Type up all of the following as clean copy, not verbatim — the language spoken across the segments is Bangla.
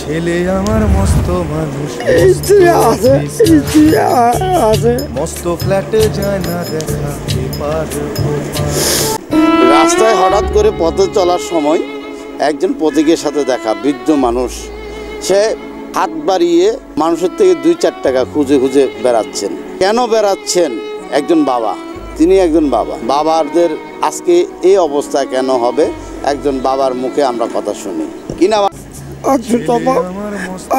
ছেলে আমার মস্ত মানুষ, মস্ত ফ্ল্যাটে যায় না দেখা। রাস্তায় হঠাৎ করে পথে চলার সময় একজন পথিকের সাথে দেখা, বৃদ্ধ মানুষ। সে হাত বাড়িয়ে মানুষের থেকে 2-4 টাকা খুঁজে খুঁজে বেড়াচ্ছেন। কেন বেড়াচ্ছেন? একজন বাবা, তিনি একজন বাবা। বাবাদের আজকে এই অবস্থা কেন হবে? একজন বাবার মুখে আমরা কথা শুনি। কি নাম? আব্দুল জব্বার।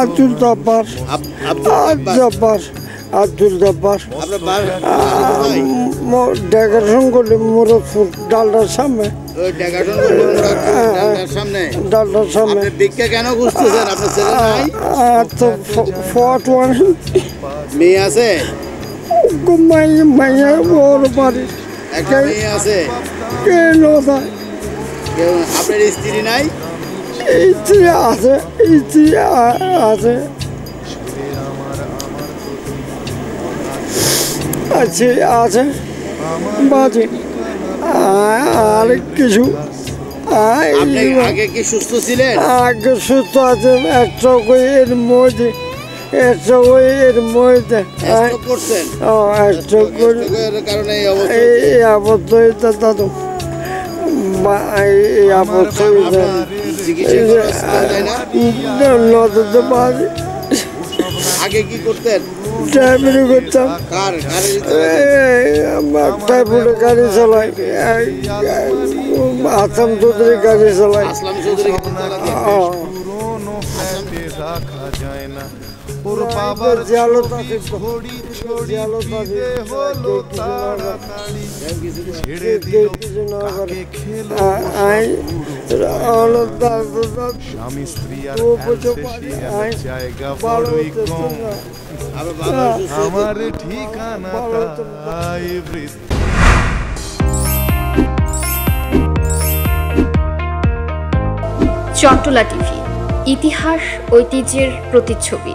আব্দুল জব্বার। আব্দুল জব্বার। ডেকোরেশন করলে মুরদপুর ডালটার সামনে। ডালটার সামনে। ভিক্ষা কেন খুঁজতেছেন? আপনার ছেলে নাই? মেয়ে আছে? মাইয়া ওর বাড়ি একটা মেয়ে আছে। কেন? আপনার স্ত্রী নাই? স্ত্রী আছে, স্ত্রী আছে, আছে বাজে। আর কিছু আগে কি সুস্থ ছিলেন? আগে সুস্থ আছে। একটা এর মধ্যে, একটা এর মধ্যে করছেন। কারণে এই অবস্থায় দাদু এই অবস্থায় নদীতে পারি। আগে কি করতেন? ড্রাইভারি করতাম। ড্রাইভারে গাড়ি চালাই, আসাম চৌধুরী গাড়ি চালাই। রাখা যায় না। ওর বাবার জিয়ালত আছে, জিয়ালত আছে। ছেড়ে দিল কাকে খেলো স্বামী স্ত্রী আর জায়গা বড়ই কম। আমার ঠিকানা তাই বৃত্ত। চট্টলা টিভি, ইতিহাস ঐতিহ্যের প্রতিচ্ছবি।